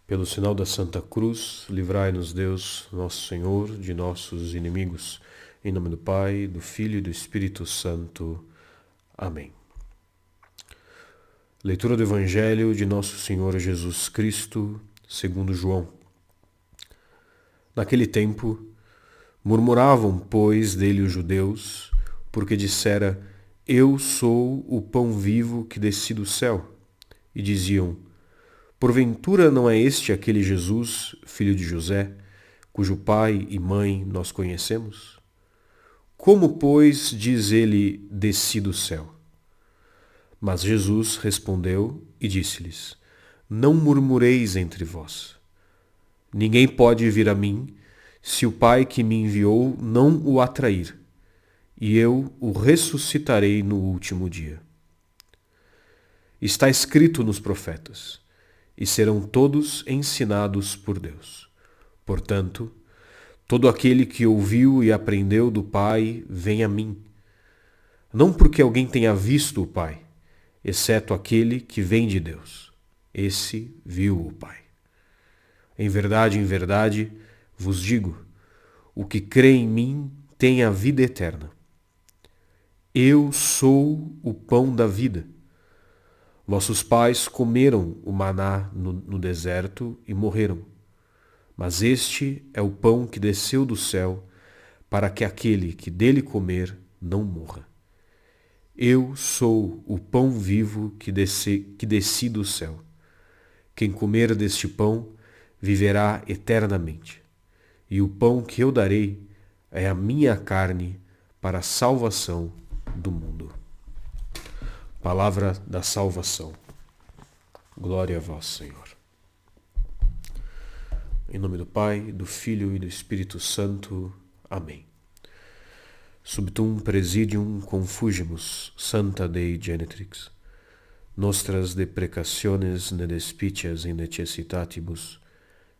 Pelo sinal da Santa Cruz, livrai-nos Deus, nosso Senhor, de nossos inimigos. Em nome do Pai, do Filho e do Espírito Santo. Amém. Leitura do Evangelho de nosso Senhor Jesus Cristo, segundo João. Naquele tempo, murmuravam, pois, dele os judeus, porque dissera: Eu sou o pão vivo que desci do céu. E diziam: Porventura não é este aquele Jesus, filho de José, cujo pai e mãe nós conhecemos? Como, pois, diz ele, desci do céu? Mas Jesus respondeu e disse-lhes: Não murmureis entre vós. Ninguém pode vir a mim se o Pai que me enviou não o atrair, e eu o ressuscitarei no último dia. Está escrito nos profetas: e serão todos ensinados por Deus. Portanto, todo aquele que ouviu e aprendeu do Pai vem a mim. Não porque alguém tenha visto o Pai, exceto aquele que vem de Deus. Esse viu o Pai. Em verdade, vos digo, o que crê em mim tem a vida eterna. Eu sou o pão da vida. Vossos pais comeram o maná no deserto e morreram. Mas este é o pão que desceu do céu, para que aquele que dele comer não morra. Eu sou o pão vivo que desci do céu. Quem comer deste pão viverá eternamente. E o pão que eu darei é a minha carne para a salvação do mundo. Palavra da salvação. Glória a vós, Senhor. Em nome do Pai, do Filho e do Espírito Santo. Amém. Subtum presidium confugimus, Santa Dei Genetrix. Nostras deprecationes ne despicias in necessitatibus,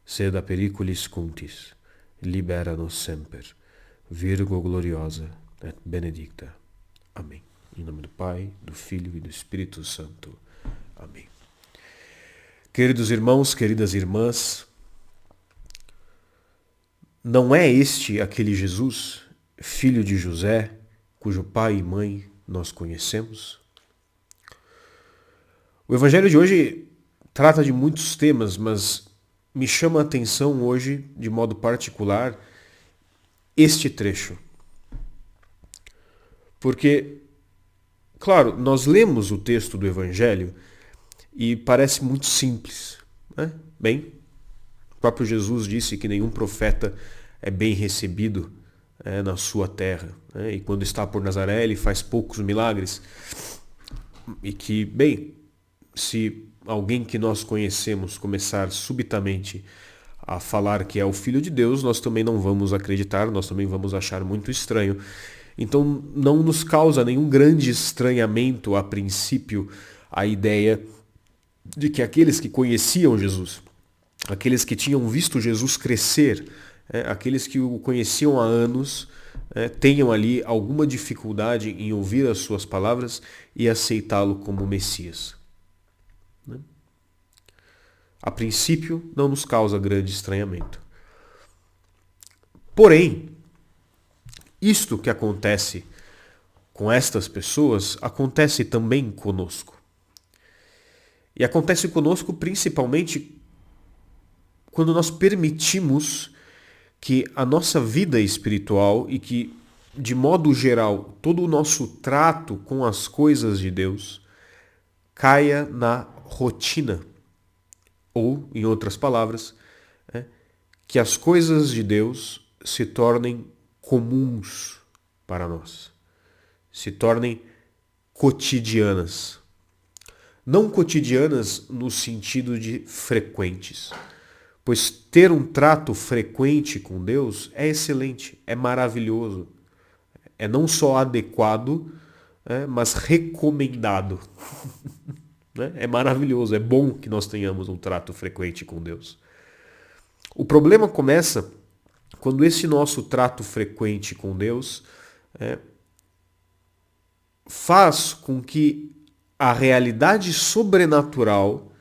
sed a periculis contis, libera-nos semper. Virgo gloriosa et benedicta. Amém. Em nome do Pai, do Filho e do Espírito Santo. Amém. Queridos irmãos, queridas irmãs, não é este aquele Jesus, filho de José, cujo pai e mãe nós conhecemos? O Evangelho de hoje trata de muitos temas, mas me chama a atenção hoje, de modo particular, este trecho. Porque, claro, nós lemos o texto do Evangelho e parece muito simples, né? Bem, o próprio Jesus disse que nenhum profeta é bem recebido na sua terra. E quando está por Nazaré, ele faz poucos milagres. E que, bem, se alguém que nós conhecemos começar subitamente a falar que é o Filho de Deus, nós também não vamos acreditar, nós também vamos achar muito estranho. Então não nos causa nenhum grande estranhamento a princípio a ideia de que aqueles que conheciam Jesus, aqueles que tinham visto Jesus crescer, aqueles que o conheciam há anos, tenham ali alguma dificuldade em ouvir as suas palavras e aceitá-lo como Messias. A princípio, não nos causa grande estranhamento. Porém, isto que acontece com estas pessoas acontece também conosco. E acontece conosco principalmente quando nós permitimos que a nossa vida espiritual e que, de modo geral, todo o nosso trato com as coisas de Deus caia na rotina. Ou, em outras palavras, que as coisas de Deus se tornem comuns para nós, se tornem cotidianas. Não cotidianas no sentido de frequentes, pois ter um trato frequente com Deus é excelente, é maravilhoso, é não só adequado, mas recomendado. É maravilhoso, é bom que nós tenhamos um trato frequente com Deus. O problema começa quando esse nosso trato frequente com Deus faz com que a realidade sobrenatural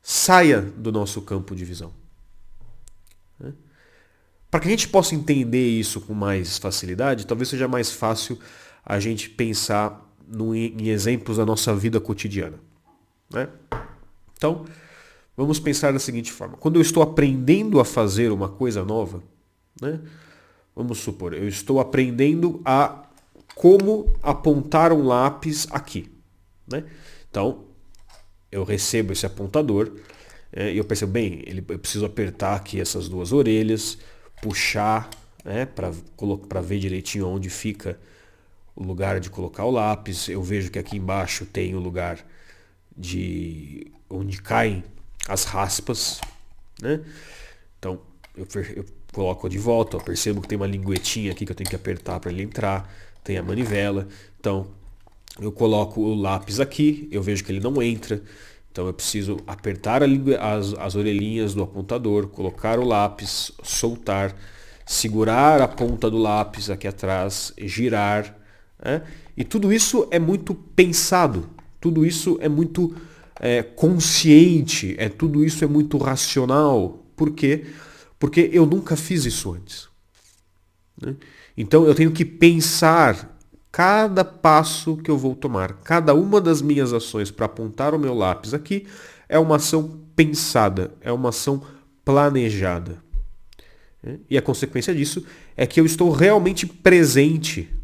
saia do nosso campo de visão. Para que a gente possa entender isso com mais facilidade, talvez seja mais fácil a gente pensar em exemplos da nossa vida cotidiana. Né? Então, vamos pensar da seguinte forma. Quando eu estou aprendendo a fazer uma coisa nova, né? Vamos supor, eu estou aprendendo a como apontar um lápis aqui. Né? Então, eu recebo esse apontador e eu percebo, bem, eu preciso apertar aqui essas duas orelhas, puxar, né, para ver direitinho onde fica o lugar de colocar o lápis. Eu vejo que aqui embaixo tem o lugar de onde caem as raspas. Né? Então, eu coloco de volta, eu percebo que tem uma linguetinha aqui que eu tenho que apertar para ele entrar, tem a manivela. Então, eu coloco o lápis aqui, eu vejo que ele não entra. Então eu preciso apertar as orelhinhas do apontador, colocar o lápis, soltar, segurar a ponta do lápis aqui atrás, girar. Né? E tudo isso é muito pensado, tudo isso é muito consciente, tudo isso é muito racional. Por quê? Porque eu nunca fiz isso antes. Né? Então eu tenho que pensar cada passo que eu vou tomar, cada uma das minhas ações para apontar o meu lápis aqui é uma ação pensada, é uma ação planejada. E a consequência disso é que eu estou realmente presente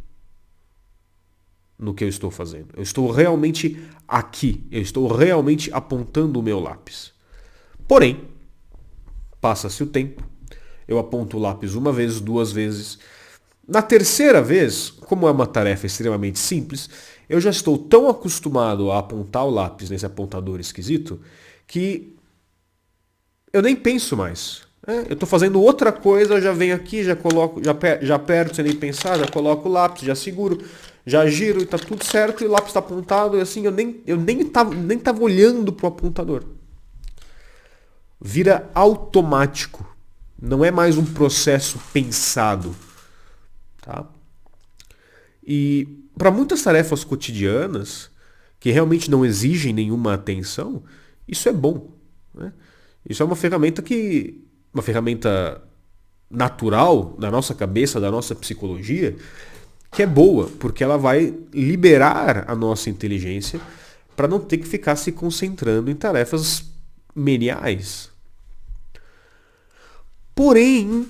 no que eu estou fazendo. Eu estou realmente aqui, eu estou realmente apontando o meu lápis. Porém, passa-se o tempo, eu aponto o lápis uma vez, duas vezes. Na terceira vez, como é uma tarefa extremamente simples, eu já estou tão acostumado a apontar o lápis nesse apontador esquisito que eu nem penso mais. Eu estou fazendo outra coisa, já venho aqui, já coloco, já aperto sem nem pensar, já coloco o lápis, já seguro, já giro e está tudo certo, e o lápis está apontado, e assim eu nem tava olhando para o apontador. Vira automático. Não é mais um processo pensado. Tá? E para muitas tarefas cotidianas, que realmente não exigem nenhuma atenção, isso é bom. Né? Isso é uma ferramenta natural da nossa cabeça, da nossa psicologia, que é boa, porque ela vai liberar a nossa inteligência para não ter que ficar se concentrando em tarefas meniais. Porém,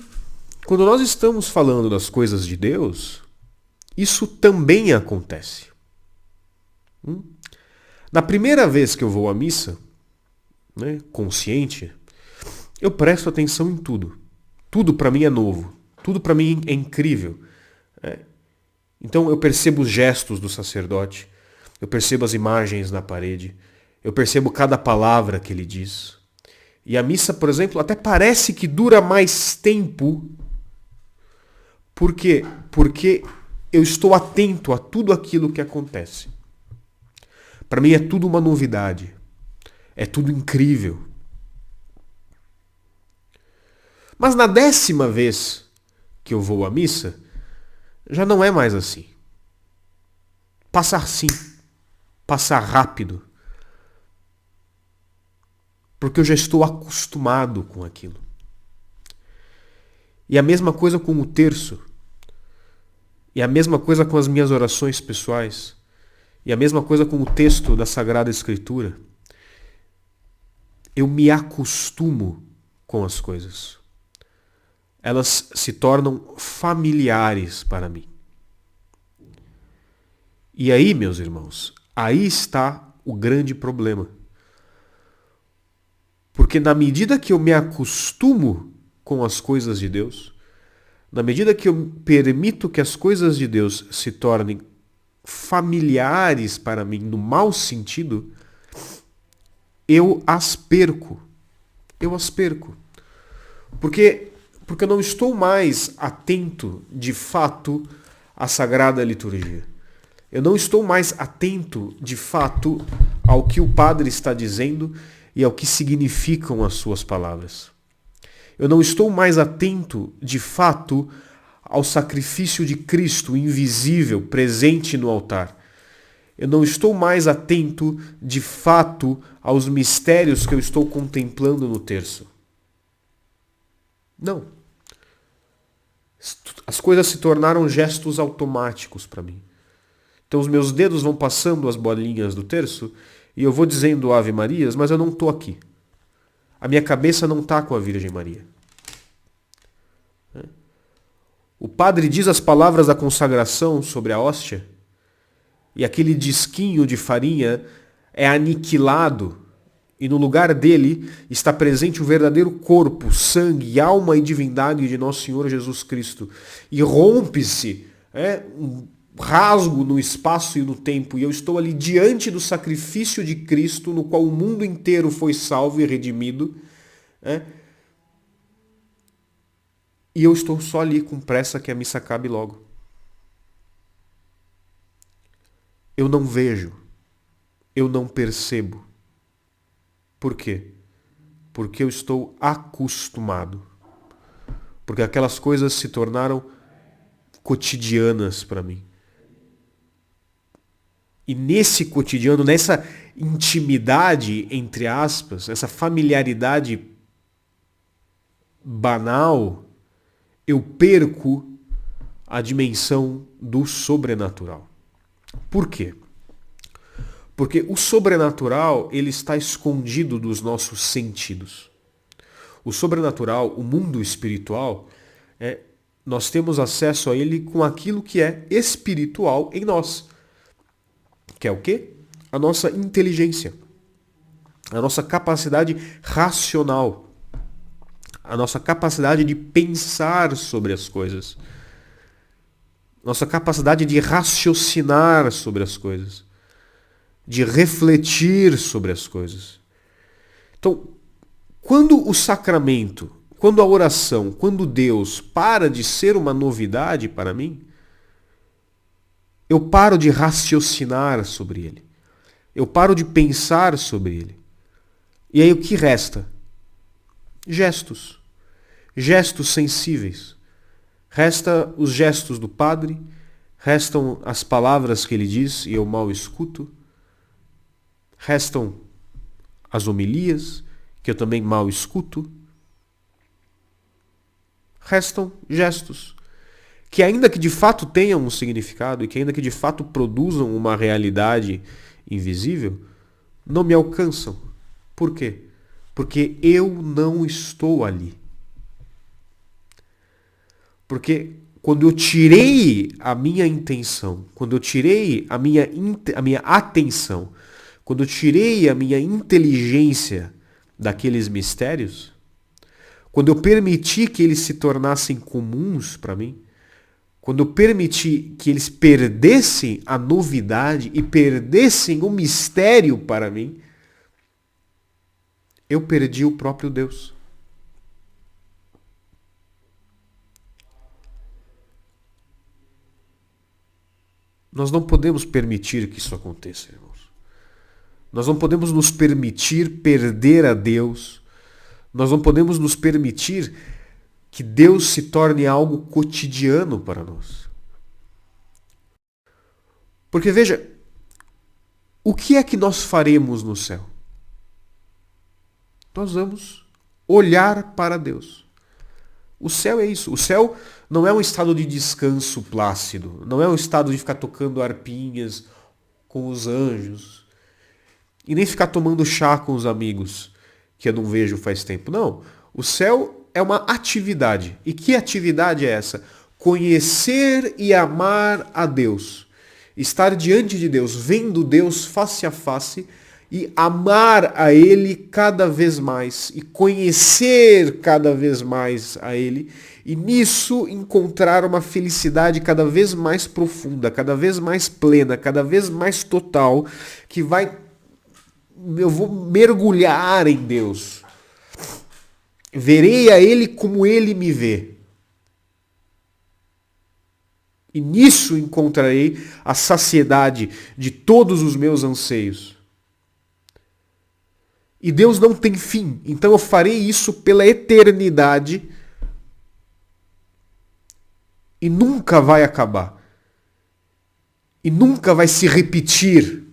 quando nós estamos falando das coisas de Deus, isso também acontece. Na primeira vez que eu vou à missa, né, consciente, eu presto atenção em tudo. Tudo para mim é novo. Tudo para mim é incrível. Então eu percebo os gestos do sacerdote, eu percebo as imagens na parede, eu percebo cada palavra que ele diz. E a missa, por exemplo, até parece que dura mais tempo. Por quê? Porque eu estou atento a tudo aquilo que acontece. Para mim é tudo uma novidade. É tudo incrível. Mas na 10ª vez que eu vou à missa, já não é mais assim. Passa assim. Passa rápido. Porque eu já estou acostumado com aquilo. E a mesma coisa com o terço. E a mesma coisa com as minhas orações pessoais. E a mesma coisa com o texto da Sagrada Escritura. Eu me acostumo com as coisas. Elas se tornam familiares para mim. E aí, meus irmãos, aí está o grande problema. Porque na medida que eu me acostumo com as coisas de Deus, na medida que eu permito que as coisas de Deus se tornem familiares para mim no mau sentido, eu as perco. Eu as perco. Porque eu não estou mais atento, de fato, à Sagrada Liturgia. Eu não estou mais atento, de fato, ao que o padre está dizendo e ao que significam as suas palavras. Eu não estou mais atento, de fato, ao sacrifício de Cristo invisível, presente no altar. Eu não estou mais atento, de fato, aos mistérios que eu estou contemplando no terço. Não. As coisas se tornaram gestos automáticos para mim. Então os meus dedos vão passando as bolinhas do terço e eu vou dizendo Ave Marias, mas eu não estou aqui. A minha cabeça não está com a Virgem Maria. O padre diz as palavras da consagração sobre a hóstia e aquele disquinho de farinha é aniquilado e no lugar dele está presente o verdadeiro corpo, sangue, alma e divindade de Nosso Senhor Jesus Cristo. E rompe-se um rasgo no espaço e no tempo, e eu estou ali diante do sacrifício de Cristo, no qual o mundo inteiro foi salvo e redimido, e eu estou só ali com pressa que a missa acabe logo. Eu não vejo, eu não percebo. Por quê? Porque eu estou acostumado. Porque aquelas coisas se tornaram cotidianas para mim. E nesse cotidiano, nessa intimidade, entre aspas, essa familiaridade banal, eu perco a dimensão do sobrenatural. Por quê? Porque o sobrenatural, ele está escondido dos nossos sentidos. O sobrenatural, o mundo espiritual, nós temos acesso a ele com aquilo que é espiritual em nós. Que é o quê? A nossa inteligência, a nossa capacidade racional, a nossa capacidade de pensar sobre as coisas, nossa capacidade de raciocinar sobre as coisas, de refletir sobre as coisas. Então, quando o sacramento, quando a oração, quando Deus para de ser uma novidade para mim, eu paro de raciocinar sobre ele. Eu paro de pensar sobre ele. E aí o que resta? Gestos. Gestos sensíveis. Resta os gestos do padre, restam as palavras que ele diz e eu mal escuto, restam as homilias, que eu também mal escuto, restam gestos, que ainda que de fato tenham um significado e que ainda que de fato produzam uma realidade invisível, não me alcançam. Por quê? Porque eu não estou ali. Porque quando eu tirei a minha intenção, quando eu tirei a minha atenção, quando eu tirei a minha inteligência daqueles mistérios, quando eu permiti que eles se tornassem comuns para mim, quando eu permiti que eles perdessem a novidade e perdessem o mistério para mim, eu perdi o próprio Deus. Nós não podemos permitir que isso aconteça, irmãos. Nós não podemos nos permitir perder a Deus. Nós não podemos nos permitir que Deus se torne algo cotidiano para nós. Porque veja, o que é que nós faremos no céu? Nós vamos olhar para Deus. O céu é isso. O céu não é um estado de descanso plácido. Não é um estado de ficar tocando harpinhas com os anjos. E nem ficar tomando chá com os amigos, que eu não vejo faz tempo. Não. O céu é uma atividade. E que atividade é essa? Conhecer e amar a Deus. Estar diante de Deus, vendo Deus face a face e amar a Ele cada vez mais e conhecer cada vez mais a Ele e nisso encontrar uma felicidade cada vez mais profunda, cada vez mais plena, cada vez mais total, que eu vou mergulhar em Deus. Verei a Ele como Ele me vê. E nisso encontrarei a saciedade de todos os meus anseios. E Deus não tem fim, então eu farei isso pela eternidade e nunca vai acabar. e nunca vai se repetir,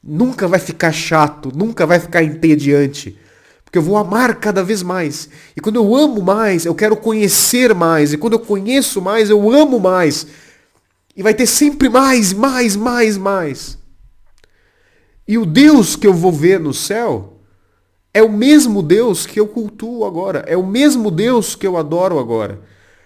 nunca vai ficar chato, nunca vai ficar entediante. Porque eu vou amar cada vez mais. E quando eu amo mais, eu quero conhecer mais. E quando eu conheço mais, eu amo mais. E vai ter sempre mais, mais, mais, mais. E o Deus que eu vou ver no céu é o mesmo Deus que eu cultuo agora. É o mesmo Deus que eu adoro agora.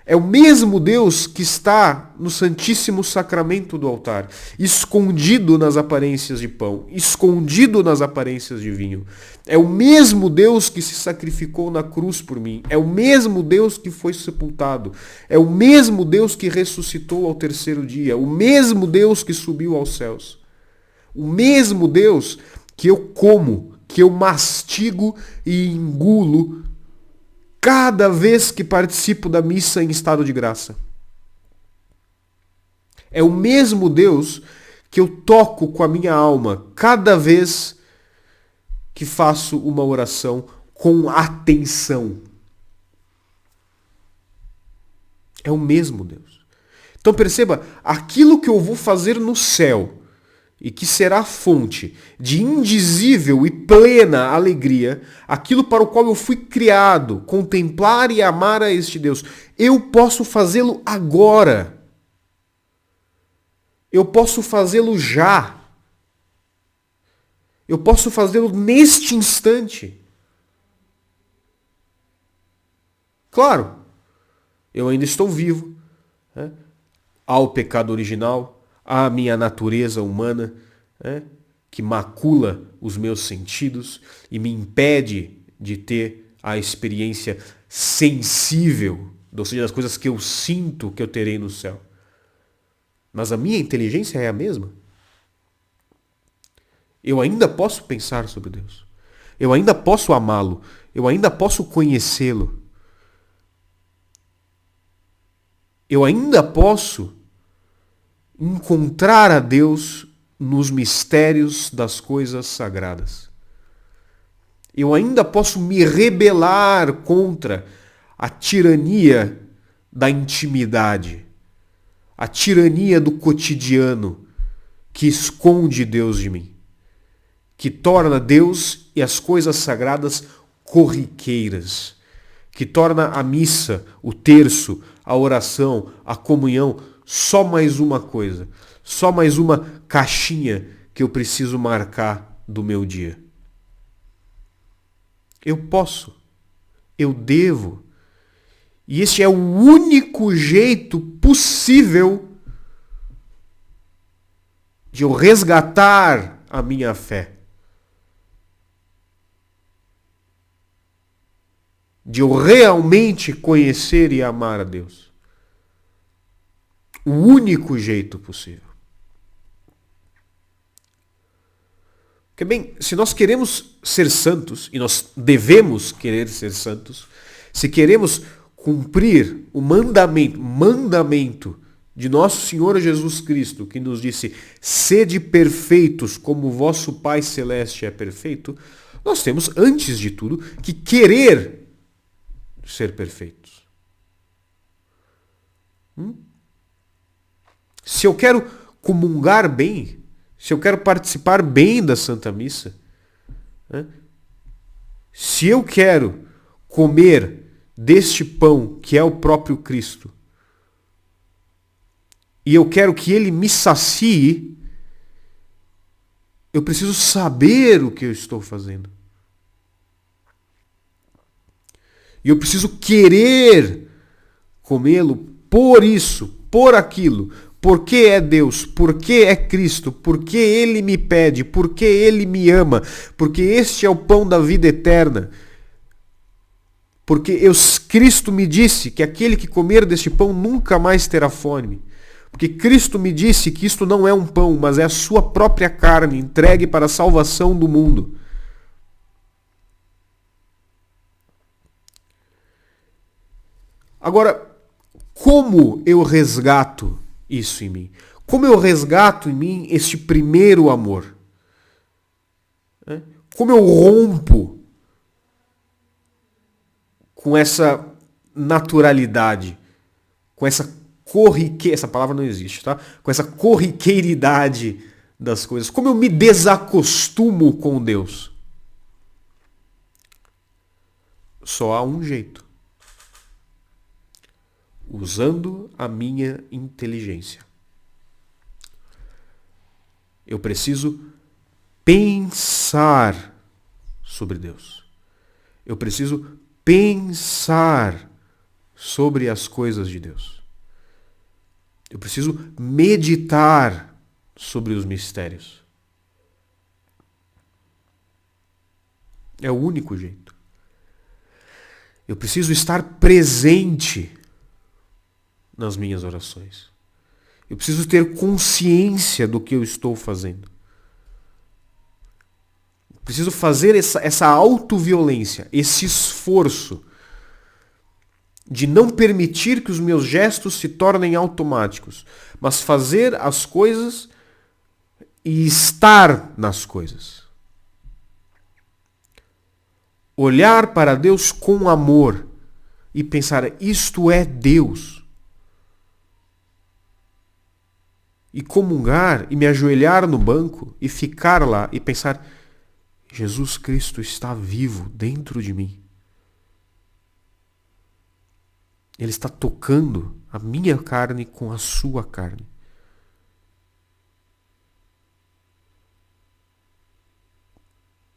É o mesmo Deus que está no Santíssimo Sacramento do altar, escondido nas aparências de pão, escondido nas aparências de vinho. É o mesmo Deus que se sacrificou na cruz por mim. É o mesmo Deus que foi sepultado. É o mesmo Deus que ressuscitou ao terceiro dia. O mesmo Deus que subiu aos céus. O mesmo Deus que eu como, que eu mastigo e engulo cada vez que participo da missa em estado de graça. É o mesmo Deus que eu toco com a minha alma cada vez que faço uma oração com atenção. É o mesmo Deus. Então perceba, aquilo que eu vou fazer no céu e que será fonte de indizível e plena alegria, aquilo para o qual eu fui criado, contemplar e amar a este Deus, eu posso fazê-lo agora. Eu posso fazê-lo já. Eu posso fazê-lo neste instante. Claro, eu ainda estou vivo. Né? Há o pecado original, há a minha natureza humana, que macula os meus sentidos e me impede de ter a experiência sensível, ou seja, das coisas que eu sinto que eu terei no céu. Mas a minha inteligência é a mesma. Eu ainda posso pensar sobre Deus. Eu ainda posso amá-lo. Eu ainda posso conhecê-lo. Eu ainda posso encontrar a Deus nos mistérios das coisas sagradas. Eu ainda posso me rebelar contra a tirania da intimidade, a tirania do cotidiano que esconde Deus de mim, que torna Deus e as coisas sagradas corriqueiras, que torna a missa, o terço, a oração, a comunhão só mais uma coisa, só mais uma caixinha que eu preciso marcar do meu dia. Eu posso, eu devo, e este é o único jeito possível de eu resgatar a minha fé, de eu realmente conhecer e amar a Deus. O único jeito possível. Porque, bem, se nós queremos ser santos, e nós devemos querer ser santos, se queremos cumprir o mandamento de nosso Senhor Jesus Cristo, que nos disse, sede perfeitos como o vosso Pai Celeste é perfeito, nós temos, antes de tudo, que querer ser perfeitos. Se eu quero comungar bem, se eu quero participar bem da Santa Missa, se eu quero comer deste pão que é o próprio Cristo, e eu quero que ele me sacie, eu preciso saber o que eu estou fazendo. E eu preciso querer comê-lo por isso, por aquilo, porque é Deus, porque é Cristo, porque Ele me pede, porque Ele me ama, porque este é o pão da vida eterna. Porque Cristo me disse que aquele que comer deste pão nunca mais terá fome. Porque Cristo me disse que isto não é um pão, mas é a sua própria carne, entregue para a salvação do mundo. Agora, como eu resgato isso em mim? Como eu resgato em mim este primeiro amor? Como eu rompo com essa naturalidade, com essa essa palavra não existe, tá? Com essa corriqueiridade das coisas. Como eu me desacostumo com Deus? Só há um jeito. Usando a minha inteligência. Eu preciso pensar sobre Deus. Eu preciso pensar sobre as coisas de Deus. Eu preciso meditar sobre os mistérios. É o único jeito. Eu preciso estar presente nas minhas orações. Eu preciso ter consciência do que eu estou fazendo. Eu preciso fazer essa autoviolência, esse esforço de não permitir que os meus gestos se tornem automáticos, mas fazer as coisas e estar nas coisas. Olhar para Deus com amor e pensar, isto é Deus. E comungar e me ajoelhar no banco e ficar lá e pensar, Jesus Cristo está vivo dentro de mim. Ele está tocando a minha carne com a sua carne.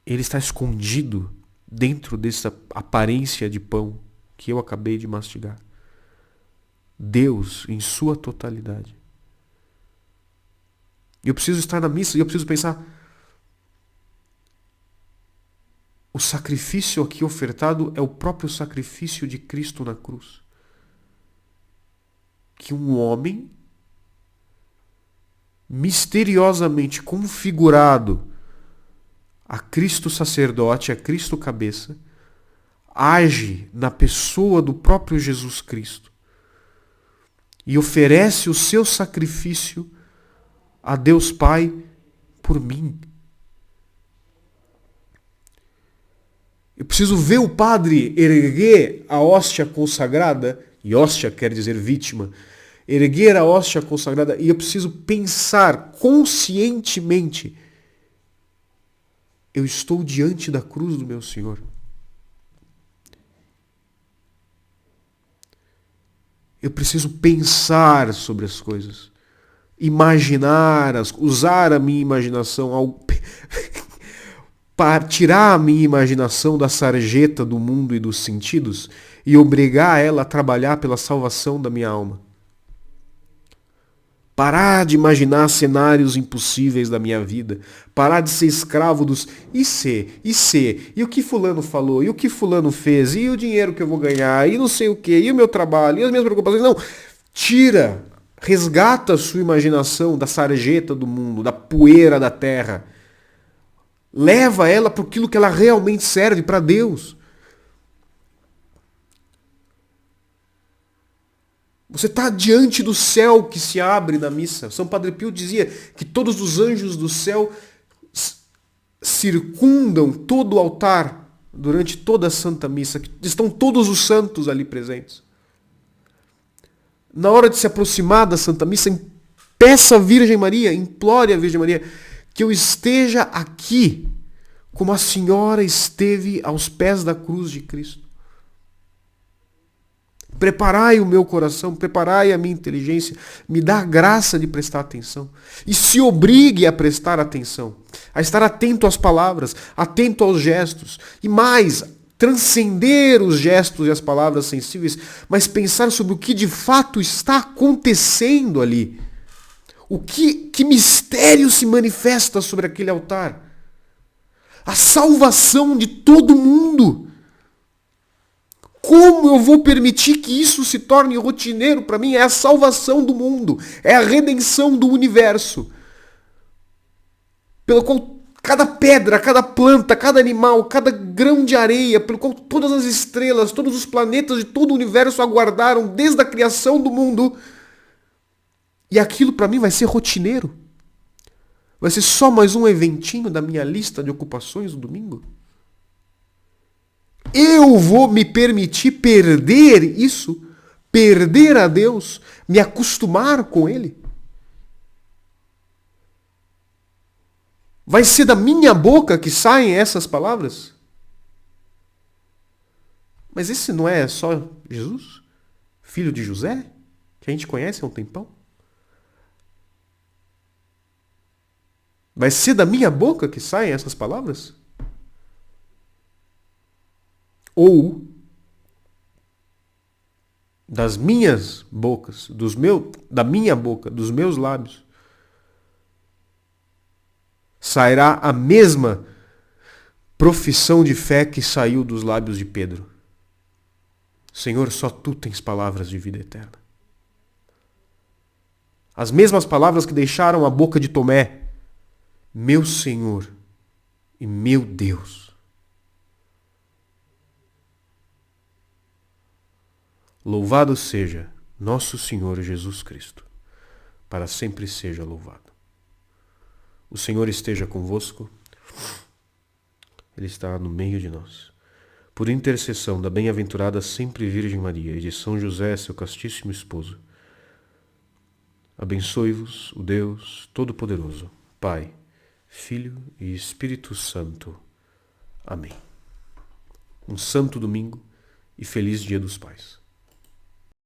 Ele está escondido dentro dessa aparência de pão que eu acabei de mastigar. Deus em sua totalidade. E eu preciso estar na missa e eu preciso pensar, o sacrifício aqui ofertado é o próprio sacrifício de Cristo na cruz. Que um homem misteriosamente configurado a Cristo sacerdote, a Cristo cabeça, age na pessoa do próprio Jesus Cristo e oferece o seu sacrifício a Deus Pai por mim. Eu preciso ver o padre erguer a hóstia consagrada, e hóstia quer dizer vítima, erguer a hóstia consagrada, e eu preciso pensar conscientemente, eu estou diante da cruz do meu Senhor. Eu preciso pensar sobre as coisas, imaginar, usar a minha imaginação, para tirar a minha imaginação da sarjeta do mundo e dos sentidos e obrigar ela a trabalhar pela salvação da minha alma. Parar de imaginar cenários impossíveis da minha vida. Parar de ser escravo dos e o que fulano falou, e o que fulano fez, e o dinheiro que eu vou ganhar, e não sei o que, e o meu trabalho, e as minhas preocupações. Não, tira, resgata a sua imaginação da sarjeta do mundo, da poeira da terra. Leva ela para aquilo que ela realmente serve, para Deus. Você está diante do céu que se abre na missa. São Padre Pio dizia que todos os anjos do céu circundam todo o altar durante toda a Santa Missa. Que estão todos os santos ali presentes. Na hora de se aproximar da Santa Missa, peça a Virgem Maria, implore a Virgem Maria que eu esteja aqui como a Senhora esteve aos pés da cruz de Cristo. Preparai o meu coração, preparai a minha inteligência, me dá a graça de prestar atenção. E se obrigue a prestar atenção, a estar atento às palavras, atento aos gestos. E mais, transcender os gestos e as palavras sensíveis, mas pensar sobre o que de fato está acontecendo ali. Que mistério se manifesta sobre aquele altar? A salvação de todo mundo. Como eu vou permitir que isso se torne rotineiro para mim? É a salvação do mundo. É a redenção do universo. Pelo qual cada pedra, cada planta, cada animal, cada grão de areia, pelo qual todas as estrelas, todos os planetas de todo o universo aguardaram desde a criação do mundo. E aquilo para mim vai ser rotineiro. Vai ser só mais um eventinho da minha lista de ocupações do domingo? Eu vou me permitir perder isso perder a Deus, me acostumar com Ele? Vai ser da minha boca que saem essas palavras? Mas esse não é só Jesus, filho de José, que a gente conhece há um tempão? Vai ser da minha boca que saem essas palavras? Ou das minhas bocas, da minha boca, dos meus lábios, sairá a mesma profissão de fé que saiu dos lábios de Pedro? Senhor, só tu tens palavras de vida eterna. As mesmas palavras que deixaram a boca de Tomé, meu Senhor e meu Deus. Louvado seja nosso Senhor Jesus Cristo, para sempre seja louvado. O Senhor esteja convosco, Ele está no meio de nós. Por intercessão da bem-aventurada sempre Virgem Maria e de São José, seu castíssimo esposo, abençoe-vos o Deus Todo-Poderoso, Pai, Filho e Espírito Santo. Amém. Um santo domingo e feliz Dia dos Pais.